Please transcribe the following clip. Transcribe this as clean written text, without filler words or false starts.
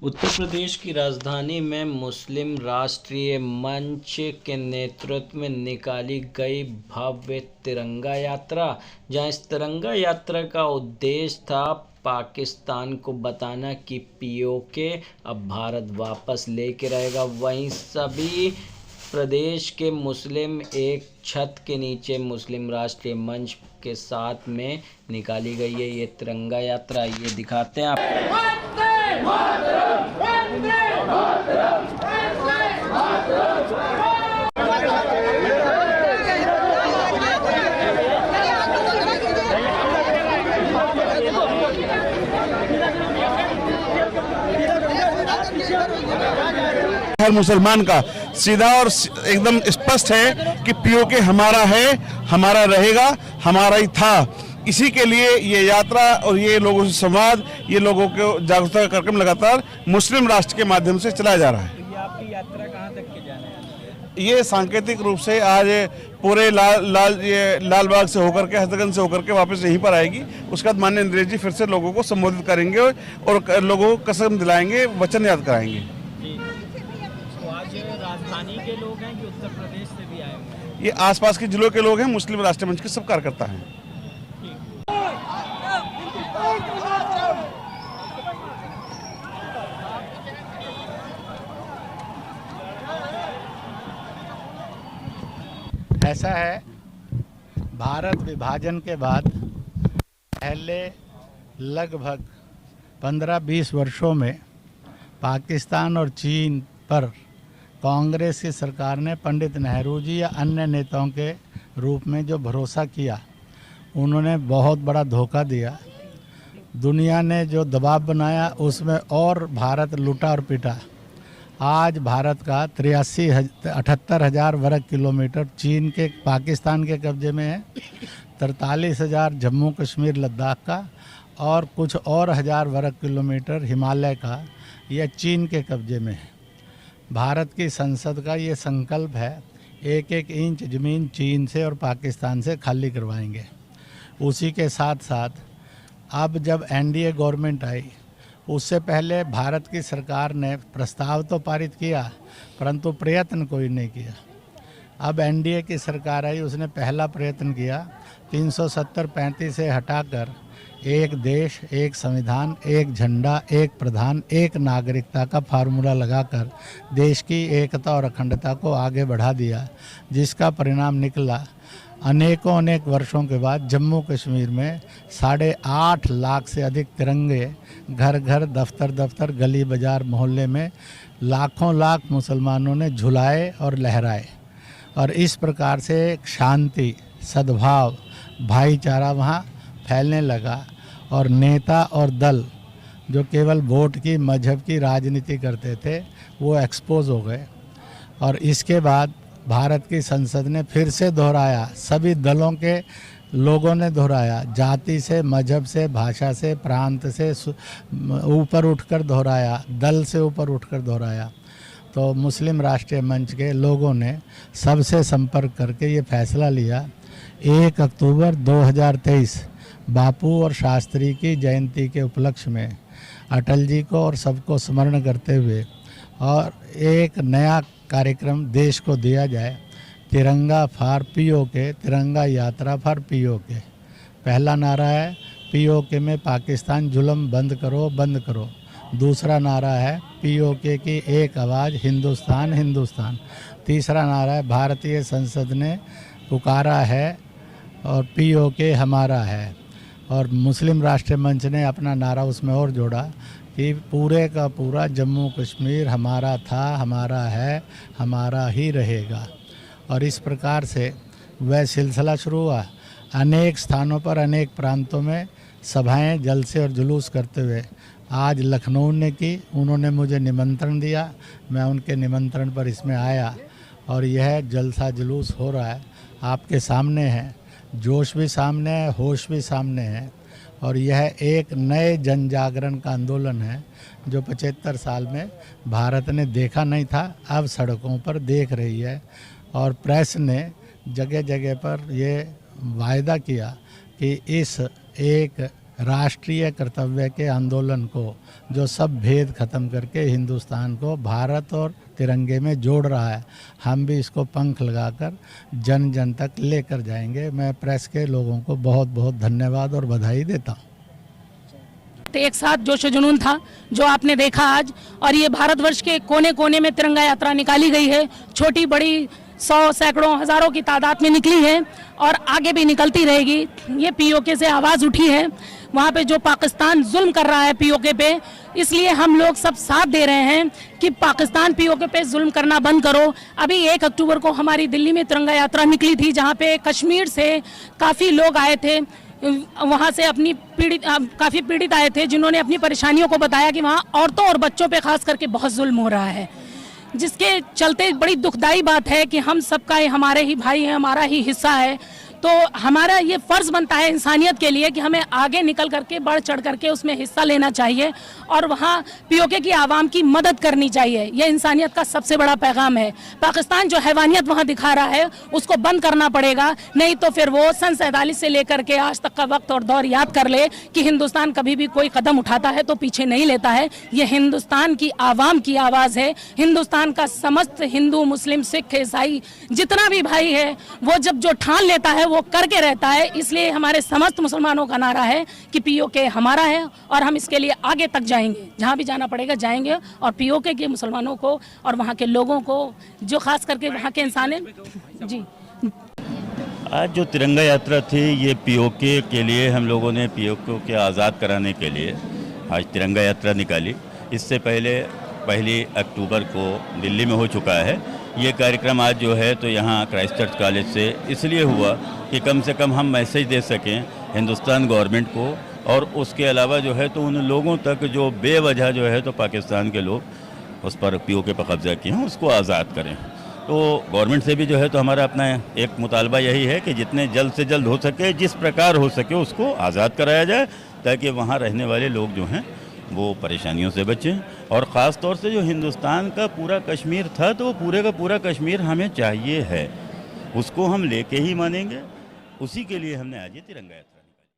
उत्तर प्रदेश की राजधानी में मुस्लिम राष्ट्रीय मंच के नेतृत्व में निकाली गई भव्य तिरंगा यात्रा, जहां इस तिरंगा यात्रा का उद्देश्य था पाकिस्तान को बताना कि पीओके अब भारत वापस लेके रहेगा। वहीं सभी प्रदेश के मुस्लिम एक छत के नीचे मुस्लिम राष्ट्रीय मंच के साथ में निकाली गई है ये तिरंगा यात्रा। ये दिखाते हैं आप। हर मुसलमान का सीधा और एकदम स्पष्ट है कि पीओके हमारा है, हमारा रहेगा, हमारा ही था। इसी के लिए ये यात्रा और ये लोगों से संवाद, ये लोगों को जागरूकता का कार्यक्रम लगातार मुस्लिम राष्ट्र के माध्यम से चलाया जा रहा है। ये आपकी यात्रा कहाँ तक के जाने वाली है? ये सांकेतिक रूप से आज पूरे लाल बाग से होकर के हजरतगंज से होकर के वापस यहीं पर आएगी। उसके बाद माननीय इंद्रेश जी फिर से लोगों को संबोधित करेंगे और लोगों को कसम दिलाएंगे, वचन याद कराएंगे। तो आज राजधानी के लोग हैं कि उत्तर प्रदेश से भी आए हुए हैं? ये आसपास के जिलों के लोग हैं, मुस्लिम राष्ट्रीय मंच के सब कार्यकर्ता हैं। ऐसा है, भारत विभाजन के बाद पहले लगभग 15-20 वर्षों में पाकिस्तान और चीन पर कांग्रेस की सरकार ने पंडित नेहरू जी या अन्य नेताओं के रूप में जो भरोसा किया, उन्होंने बहुत बड़ा धोखा दिया। दुनिया ने जो दबाव बनाया उसमें और भारत लूटा और पिटा। आज भारत का 78,000 वर्ग किलोमीटर चीन के पाकिस्तान के कब्जे में है, 43,000 जम्मू कश्मीर लद्दाख का और कुछ और हज़ार वर्ग किलोमीटर हिमालय का यह चीन के कब्जे में है। भारत की संसद का ये संकल्प है, एक एक इंच ज़मीन चीन से और पाकिस्तान से खाली करवाएंगे। उसी के साथ साथ अब जब एनडीए गवर्नमेंट आई, उससे पहले भारत की सरकार ने प्रस्ताव तो पारित किया परंतु प्रयत्न कोई नहीं किया। अब एनडीए की सरकार आई, उसने पहला प्रयत्न किया 370-35 से हटाकर एक देश, एक संविधान, एक झंडा, एक प्रधान, एक नागरिकता का फार्मूला लगाकर देश की एकता और अखंडता को आगे बढ़ा दिया, जिसका परिणाम निकला अनेक वर्षों के बाद जम्मू कश्मीर में 8.5 लाख से अधिक तिरंगे घर घर, दफ्तर दफ्तर, गली बाजार, मोहल्ले में लाख मुसलमानों ने झुलाए और लहराए। और इस प्रकार से शांति, सद्भाव, भाईचारा वहाँ फैलने लगा और नेता और दल जो केवल वोट की, मजहब की राजनीति करते थे, वो एक्सपोज हो गए। और इसके बाद भारत की संसद ने फिर से दोहराया, सभी दलों के लोगों ने दोहराया, जाति से, मजहब से, भाषा से, प्रांत से ऊपर उठकर दोहराया, दल से ऊपर उठकर दोहराया। तो मुस्लिम राष्ट्रीय मंच के लोगों ने सबसे संपर्क करके ये फैसला लिया 1 अक्टूबर 2023 बापू और शास्त्री की जयंती के उपलक्ष्य में अटल जी को और सबको स्मरण करते हुए और एक नया कार्यक्रम देश को दिया जाए, तिरंगा फॉर पीओके, तिरंगा यात्रा फॉर पीओके। पहला नारा है पीओके में पाकिस्तान जुल्म बंद करो, बंद करो। दूसरा नारा है पीओके की एक आवाज़, हिंदुस्तान हिंदुस्तान। तीसरा नारा है भारतीय संसद ने पुकारा है और पीओके हमारा है। और मुस्लिम राष्ट्रीय मंच ने अपना नारा उसमें और जोड़ा कि पूरे का पूरा जम्मू कश्मीर हमारा था, हमारा है, हमारा ही रहेगा। और इस प्रकार से वह सिलसिला शुरू हुआ। अनेक स्थानों पर, अनेक प्रांतों में सभाएं जलसे और जुलूस करते हुए आज लखनऊ ने की। उन्होंने मुझे निमंत्रण दिया, मैं उनके निमंत्रण पर इसमें आया और यह जलसा जुलूस हो रहा है, आपके सामने है। जोश भी सामने है, होश भी सामने है। और यह एक नए जन जागरण का आंदोलन है जो 75 साल में भारत ने देखा नहीं था, अब सड़कों पर देख रही है। और प्रेस ने जगह जगह पर ये वायदा किया कि इस एक राष्ट्रीय कर्तव्य के आंदोलन को, जो सब भेद खत्म करके हिंदुस्तान को भारत और तिरंगे में जोड़ रहा है, हम भी इसको पंख लगाकर जन जन तक लेकर जाएंगे। मैं प्रेस के लोगों को बहुत बहुत धन्यवाद और बधाई देता हूँ। एक साथ जोश जुनून था जो आपने देखा आज, और ये भारतवर्ष के कोने कोने में तिरंगा यात्रा निकाली गई है। छोटी बड़ी 100 सैकड़ों हजारों की तादाद में निकली है और आगे भी निकलती रहेगी। ये पीओके से आवाज़ उठी है, वहाँ पे जो पाकिस्तान जुल्म कर रहा है पीओके पे, इसलिए हम लोग सब साथ दे रहे हैं कि पाकिस्तान पीओके पे जुल्म करना बंद करो। अभी 1 अक्टूबर को हमारी दिल्ली में तिरंगा यात्रा निकली थी, जहाँ पे कश्मीर से काफ़ी लोग आए थे, वहाँ से अपनी काफ़ी पीड़ित आए थे, जिन्होंने अपनी परेशानियों को बताया कि वहाँ औरतों और बच्चों पे खास करके बहुत जुल्म हो रहा है, जिसके चलते बड़ी दुखदाई बात है कि हम सबका हमारे ही भाई है, हमारा ही हिस्सा है। तो हमारा ये फ़र्ज़ बनता है इंसानियत के लिए कि हमें आगे निकल करके बढ़ चढ़ करके उसमें हिस्सा लेना चाहिए और वहाँ पीओके की आवाम की मदद करनी चाहिए। ये इंसानियत का सबसे बड़ा पैगाम है। पाकिस्तान जो हैवानियत वहाँ दिखा रहा है उसको बंद करना पड़ेगा, नहीं तो फिर वो सन 47 से लेकर के आज तक का वक्त और दौर याद कर ले कि हिंदुस्तान कभी भी कोई कदम उठाता है तो पीछे नहीं लेता है। ये हिंदुस्तान की आवाम की आवाज़ है। हिंदुस्तान का समस्त हिंदू, मुस्लिम, सिख, ईसाई जितना भी भाई है, वो जब जो ठान लेता है वो करके रहता है। इसलिए हमारे समस्त मुसलमानों का नारा है कि पीओके हमारा है और हम इसके लिए आगे तक जाएंगे, जहां भी जाना पड़ेगा जाएंगे। और पीओके के मुसलमानों को और वहां के लोगों को, जो खास करके वहां के इंसान हैं, जी। आज जो तिरंगा यात्रा थी, ये पीओके के लिए हम लोगों ने पीओके के आज़ाद कराने के लिए आज तिरंगा यात्रा निकाली। इससे पहले 1 अक्टूबर को दिल्ली में हो चुका है। ये कार्यक्रम आज जो है तो यहाँ क्राइस्ट चर्च कॉलेज से इसलिए हुआ कि कम से कम हम मैसेज दे सकें हिंदुस्तान गवर्नमेंट को, और उसके अलावा जो है तो उन लोगों तक जो बेवजह जो है तो पाकिस्तान के लोग उस पर पीओके पर कब्जा किए हैं, उसको आज़ाद करें। तो गवर्नमेंट से भी जो है तो हमारा अपना एक मुतालबा यही है कि जितने जल्द से जल्द हो सके, जिस प्रकार हो सके, उसको आज़ाद कराया जाए, ताकि वहाँ रहने वाले लोग जो हैं वो परेशानियों से बचें। और ख़ास तौर से जो हिंदुस्तान का पूरा कश्मीर था, तो वो पूरे का पूरा कश्मीर हमें चाहिए है, उसको हम लेके ही मानेंगे। उसी के लिए हमने आज ये तिरंगा यात्रा